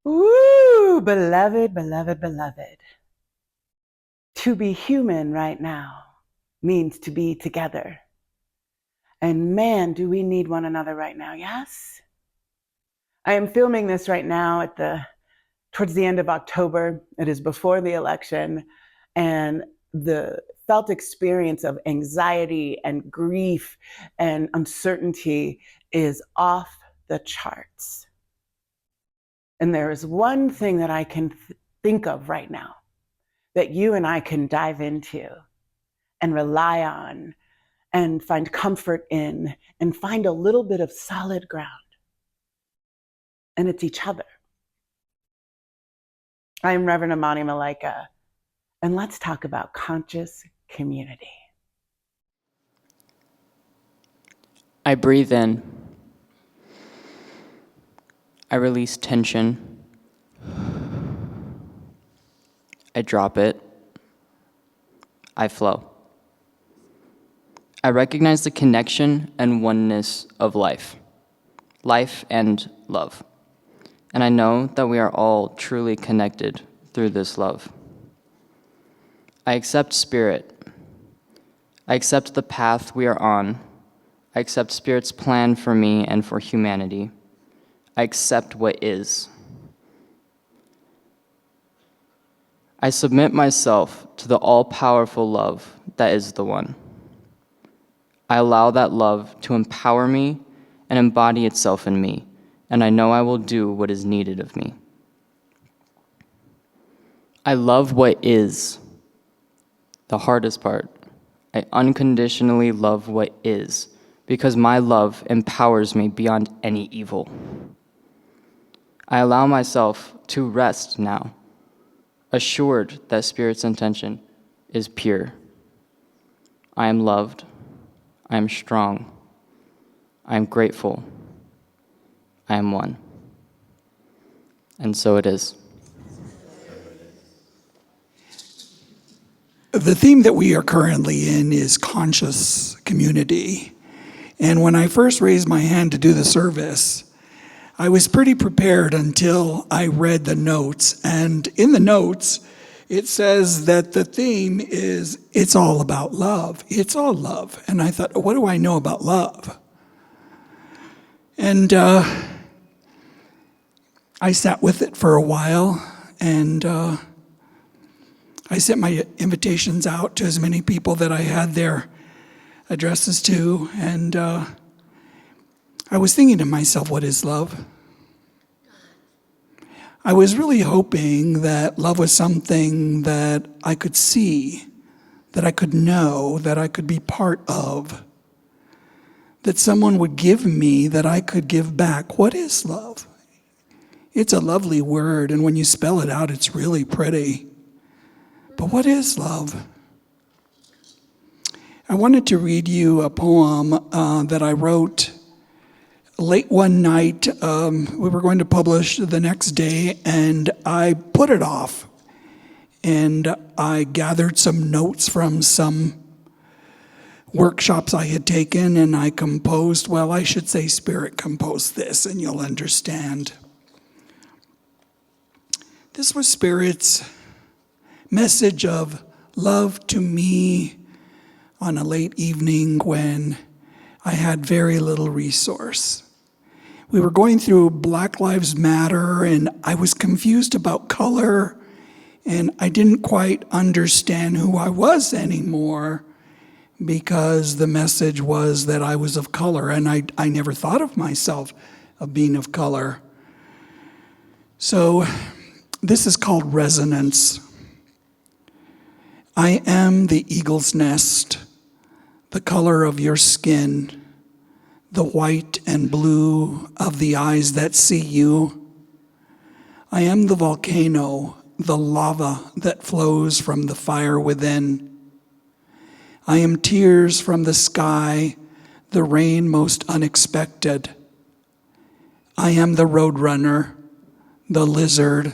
Woo, beloved, beloved, beloved. To be human right now means to be together. And man, do we need one another right now, yes? I am filming this right now towards the end of October. It is before the election, and the felt experience of anxiety and grief and uncertainty is off the charts. And there is one thing that I can think of right now that you and I can dive into and rely on and find comfort in and find a little bit of solid ground. And it's each other. I am Reverend Amani Malaika, and let's talk about conscious community. I breathe in. I release tension. I drop it. I flow. I recognize the connection and oneness of life and love. And I know that we are all truly connected through this love. I accept spirit. I accept the path we are on. I accept Spirit's plan for me and for humanity. I accept what is. I submit myself to the all-powerful love that is the One. I allow that love to empower me and embody itself in me, and I know I will do what is needed of me. I love what is. The hardest part. I unconditionally love what is, because my love empowers me beyond any evil. I allow myself to rest now, assured that Spirit's intention is pure. I am loved. I am strong. I am grateful. I am one. And so it is. The theme that we are currently in is conscious community. And when I first raised my hand to do the service, I was pretty prepared until I read the notes. And in the notes, it says that the theme is, it's all about love. It's all love. And I thought, what do I know about love? And I sat with it for a while, and I sent my invitations out to as many people that I had their addresses to, and I was thinking to myself, what is love? I was really hoping that love was something that I could see, that I could know, that I could be part of, that someone would give me, that I could give back. What is love? It's a lovely word, and when you spell it out, it's really pretty. But what is love? I wanted to read you a poem that I wrote late one night. We were going to publish the next day, and I put it off. And I gathered some notes from some workshops I had taken, and I composed, well, I should say Spirit composed this, and you'll understand. This was Spirit's message of love to me on a late evening when I had very little resource. We were going through Black Lives Matter, and I was confused about color, and I didn't quite understand who I was anymore because the message was that I was of color, and I never thought of myself of being of color. So this is called Resonance. I am the eagle's nest, the color of your skin, the white and blue of the eyes that see you. I am the volcano, the lava that flows from the fire within. I am tears from the sky, the rain most unexpected. I am the roadrunner, the lizard,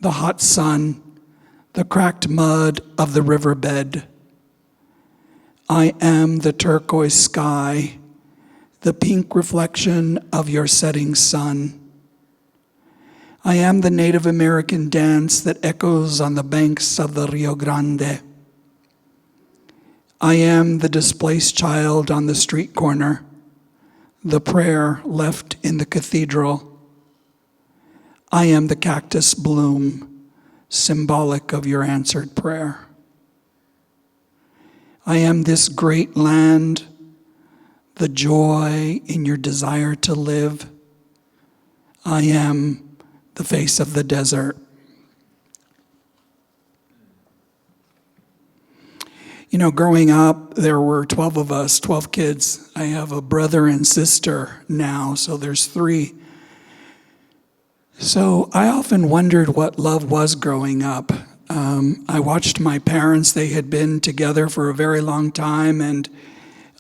the hot sun, the cracked mud of the riverbed. I am the turquoise sky, the pink reflection of your setting sun. I am the Native American dance that echoes on the banks of the Rio Grande. I am the displaced child on the street corner, the prayer left in the cathedral. I am the cactus bloom, symbolic of your answered prayer. I am this great land, the joy in your desire to live. I am the face of the desert. You know, growing up, there were 12 of us, 12 kids. I have a brother and sister now, so there's 3. So I often wondered what love was growing up. I watched my parents. They had been together for a very long time, and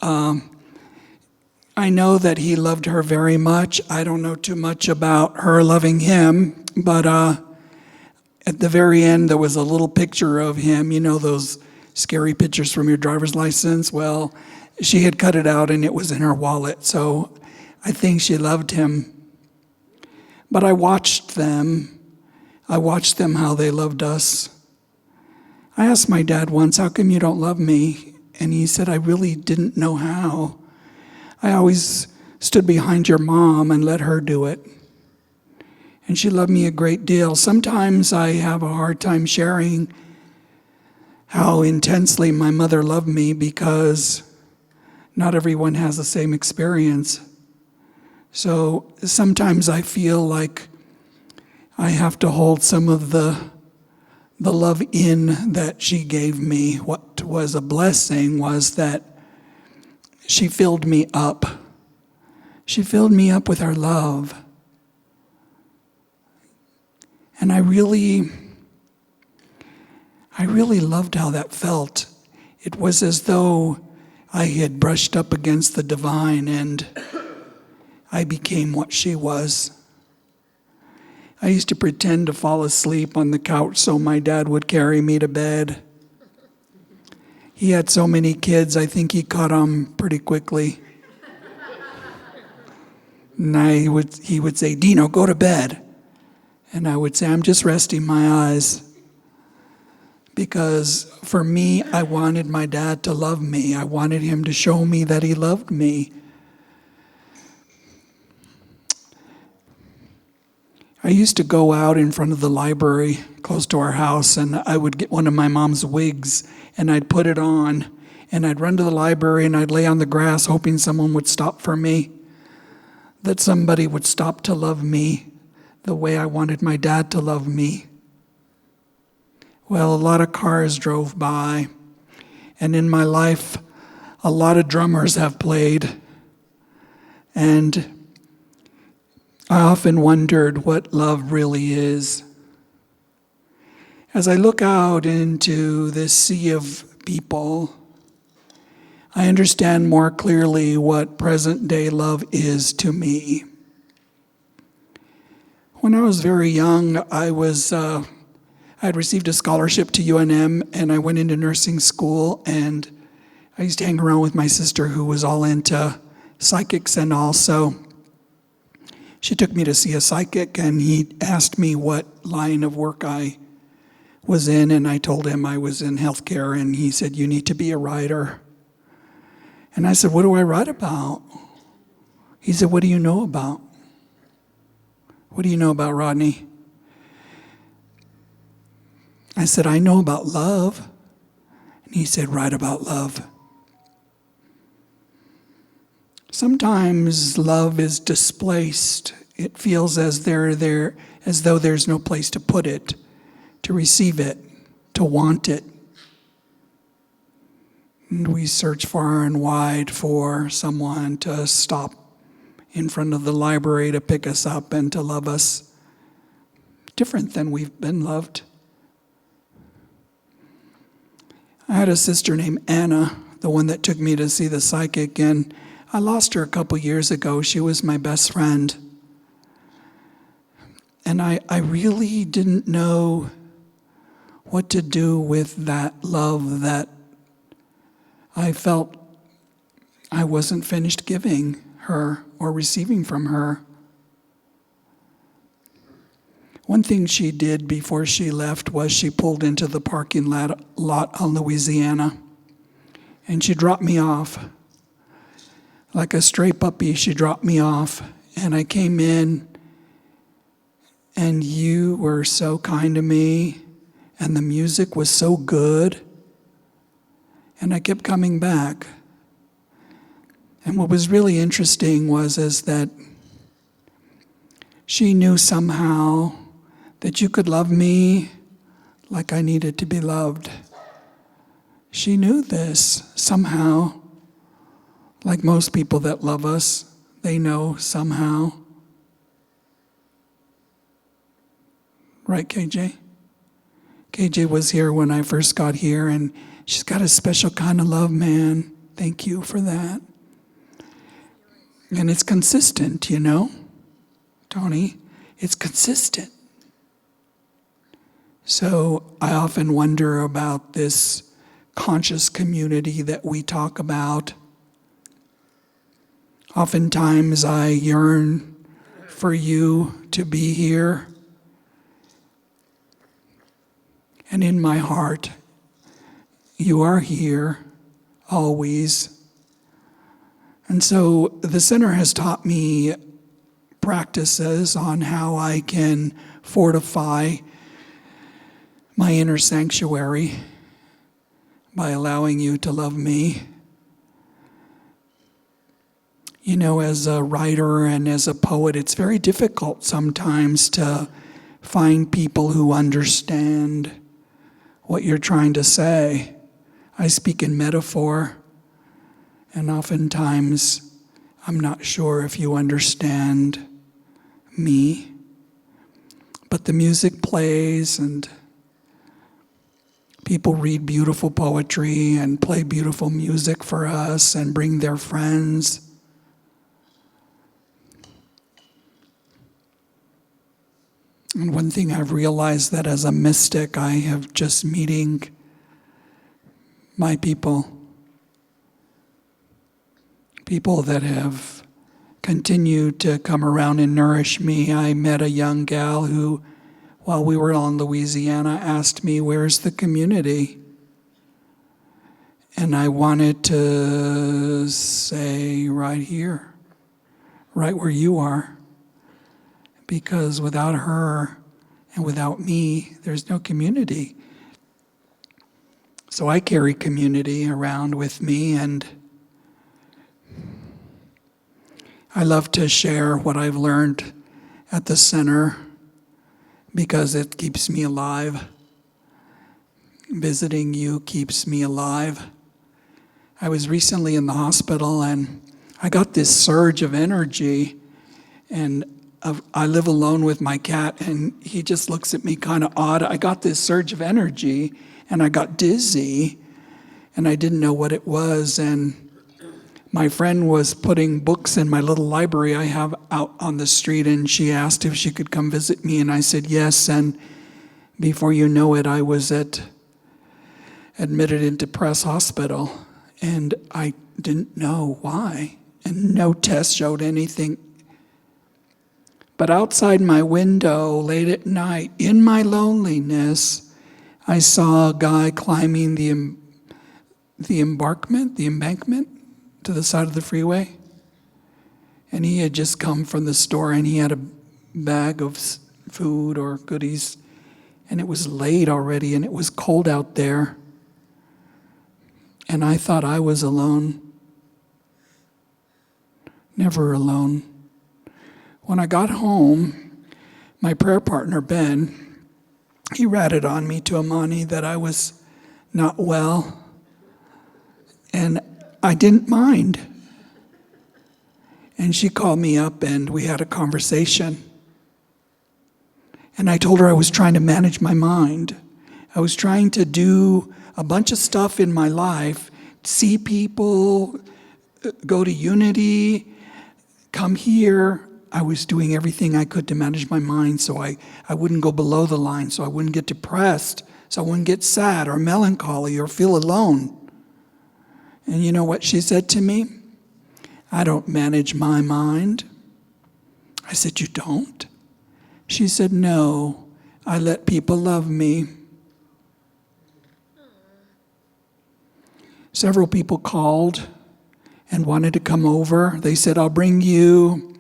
I know that he loved her very much. I don't know too much about her loving him, but at the very end, there was a little picture of him, you know, those scary pictures from your driver's license. Well, she had cut it out and it was in her wallet, so I think she loved him. But I watched them how they loved us. I asked my dad once, how come you don't love me? And he said, I really didn't know how. I always stood behind your mom and let her do it. And she loved me a great deal. Sometimes I have a hard time sharing how intensely my mother loved me because not everyone has the same experience. So sometimes I feel like I have to hold some of the love in that she gave me. What was a blessing was that she filled me up. She filled me up with her love. And I really loved how that felt. It was as though I had brushed up against the divine and I became what she was. I used to pretend to fall asleep on the couch so my dad would carry me to bed. He had so many kids, I think he caught on pretty quickly. And he would say, Dino, go to bed. And I would say, I'm just resting my eyes. Because for me, I wanted my dad to love me. I wanted him to show me that he loved me. I used to go out in front of the library close to our house, and I would get one of my mom's wigs, and I'd put it on, and I'd run to the library, and I'd lay on the grass hoping someone would stop for me, that somebody would stop to love me the way I wanted my dad to love me. Well, a lot of cars drove by, and in my life, a lot of drummers have played, and I often wondered what love really is. As I look out into this sea of people, I understand more clearly what present-day love is to me. When I was very young, I had received a scholarship to UNM, and I went into nursing school, and I used to hang around with my sister who was all into psychics and all, so she took me to see a psychic, and he asked me what line of work I was in, and I told him I was in healthcare, and he said, you need to be a writer. And I said, what do I write about? He said, what do you know about? What do you know about, Rodney? I said, I know about love. And he said, write about love. Sometimes love is displaced. It feels as though there's no place to put it, to receive it, to want it. And we search far and wide for someone to stop in front of the library to pick us up and to love us different than we've been loved. I had a sister named Anna, the one that took me to see the psychic, and I lost her a couple years ago. She was my best friend. And I really didn't know what to do with that love that I felt I wasn't finished giving her or receiving from her. One thing she did before she left was she pulled into the parking lot on Louisiana, and she dropped me off. Like a stray puppy, she dropped me off, and I came in, and you were so kind to me, and the music was so good, and I kept coming back. And what was really interesting is that she knew somehow that you could love me like I needed to be loved. She knew this somehow, like most people that love us, they know somehow. Right, KJ? KJ was here when I first got here, and she's got a special kind of love, man. Thank you for that. And it's consistent, you know, Tony. It's consistent. So I often wonder about this conscious community that we talk about. Oftentimes I yearn for you to be here. And in my heart, you are here always. And so the center has taught me practices on how I can fortify my inner sanctuary by allowing you to love me. You know, as a writer and as a poet, it's very difficult sometimes to find people who understand what you're trying to say. I speak in metaphor, and oftentimes I'm not sure if you understand me. But the music plays, and people read beautiful poetry and play beautiful music for us and bring their friends. And one thing I've realized that as a mystic, I have just meeting my people that have continued to come around and nourish me. I met a young gal who, while we were in Louisiana, asked me, "Where's the community?" And I wanted to say, right here, right where you are. Because without her and without me, there's no community. So I carry community around with me, and I love to share what I've learned at the center because it keeps me alive. Visiting you keeps me alive. I was recently in the hospital, and I got this surge of energy, and I live alone with my cat, and he just looks at me kind of odd. I got this surge of energy, and I got dizzy, and I didn't know what it was. And my friend was putting books in my little library I have out on the street, and she asked if she could come visit me, and I said yes. And before you know it, I was admitted into Press Hospital, and I didn't know why, and no test showed anything. But outside my window, late at night, in my loneliness, I saw a guy climbing the embankment to the side of the freeway. And he had just come from the store, and he had a bag of food or goodies. And it was late already, and it was cold out there. And I thought I was alone. Never alone. When I got home, my prayer partner, Ben, he ratted on me to Amani that I was not well, and I didn't mind. And she called me up, and we had a conversation. And I told her I was trying to manage my mind. I was trying to do a bunch of stuff in my life, see people, go to Unity, come here. I was doing everything I could to manage my mind so I wouldn't go below the line, so I wouldn't get depressed, so I wouldn't get sad or melancholy or feel alone. And you know what she said to me? I don't manage my mind. I said, you don't? She said, no, I let people love me. Several people called and wanted to come over. They said, I'll bring you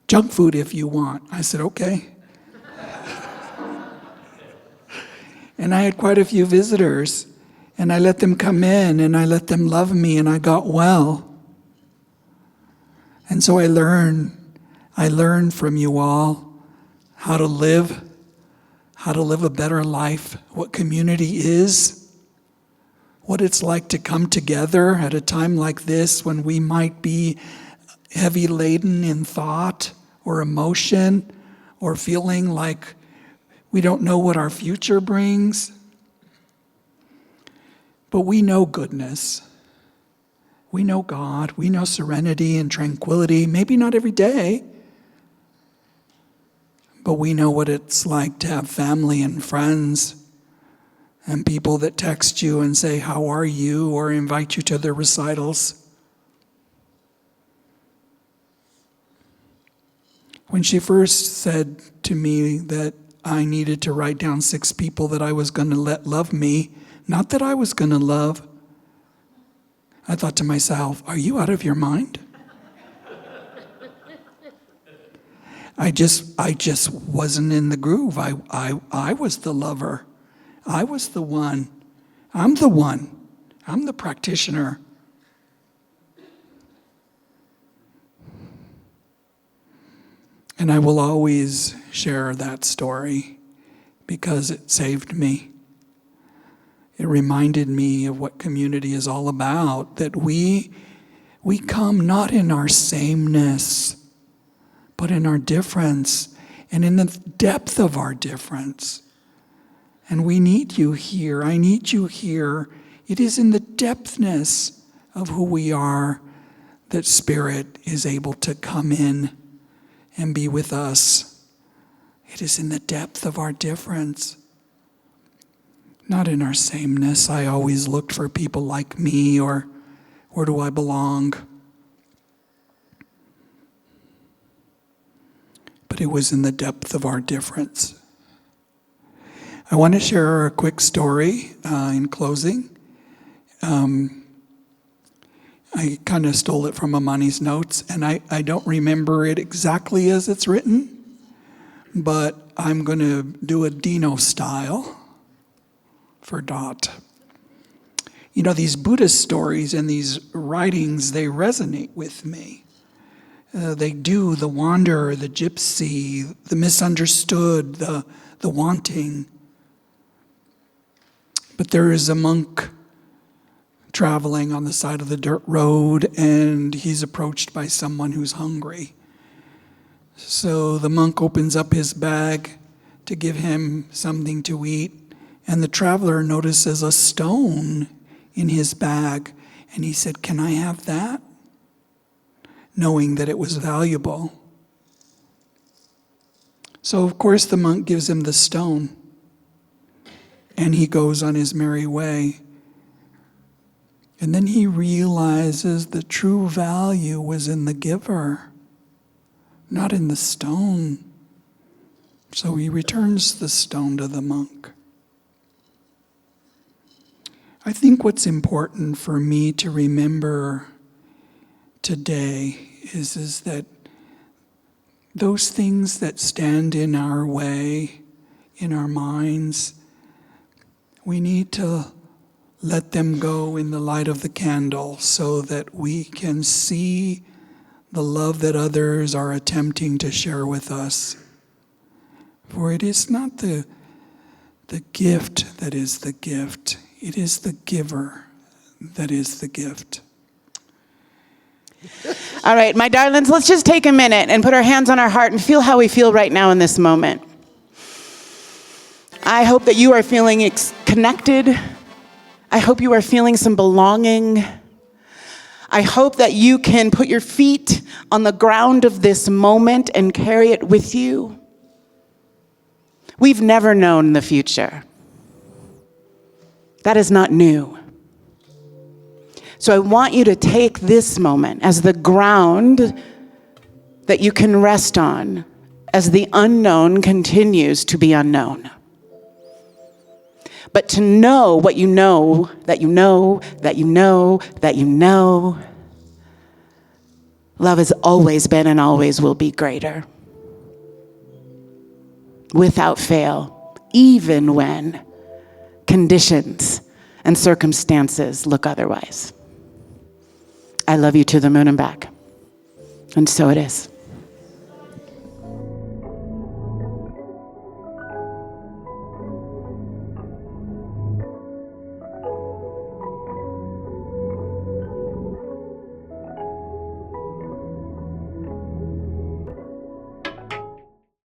junk food if you want. I said, okay. And I had quite a few visitors, and I let them come in, and I let them love me, and I got well. And so I learned from you all how to live a better life, what community is, what it's like to come together at a time like this when we might be heavy laden in thought or emotion or feeling like we don't know what our future brings. But we know goodness. We know God. We know serenity and tranquility. Maybe not every day, but we know what it's like to have family and friends and people that text you and say, how are you? Or invite you to their recitals. When she first said to me that I needed to write down 6 people that I was going to let love me, not that I was going to love, I thought to myself, are you out of your mind? I just wasn't in the groove. I was the lover. I was the one. I'm the one. I'm the practitioner. And I will always share that story because it saved me. It reminded me of what community is all about, that we come not in our sameness, but in our difference and in the depth of our difference. And we need you here. I need you here. It is in the depthness of who we are that Spirit is able to come in and be with us. It is in the depth of our difference, not in our sameness. I always looked for people like me, or where do I belong? But it was in the depth of our difference. I want to share a quick story in closing. I kind of stole it from Amani's notes, and I don't remember it exactly as it's written, but I'm going to do a Dino style for Dot. You know, these Buddhist stories and these writings, they resonate with me. They do, the wanderer, the gypsy, the misunderstood, the wanting. But there is a monk traveling on the side of the dirt road, and he's approached by someone who's hungry. So the monk opens up his bag to give him something to eat, and the traveler notices a stone in his bag, and he said, "Can I have that?" Knowing that it was valuable. So of course the monk gives him the stone, and he goes on his merry way. And then he realizes the true value was in the giver, not in the stone. So he returns the stone to the monk. I think what's important for me to remember today is that those things that stand in our way, in our minds, we need to let them go in the light of the candle so that we can see the love that others are attempting to share with us. For it is not the gift that is the gift. It is the giver that is the gift. All right, my darlings, let's just take a minute and put our hands on our heart and feel how we feel right now in this moment. I hope that you are feeling connected. I hope you are feeling some belonging. I hope that you can put your feet on the ground of this moment and carry it with you. We've never known the future. That is not new. So I want you to take this moment as the ground that you can rest on as the unknown continues to be unknown. But to know what you know, that you know, that you know, that you know, love has always been and always will be greater. Without fail, even when conditions and circumstances look otherwise. I love you to the moon and back. And so it is.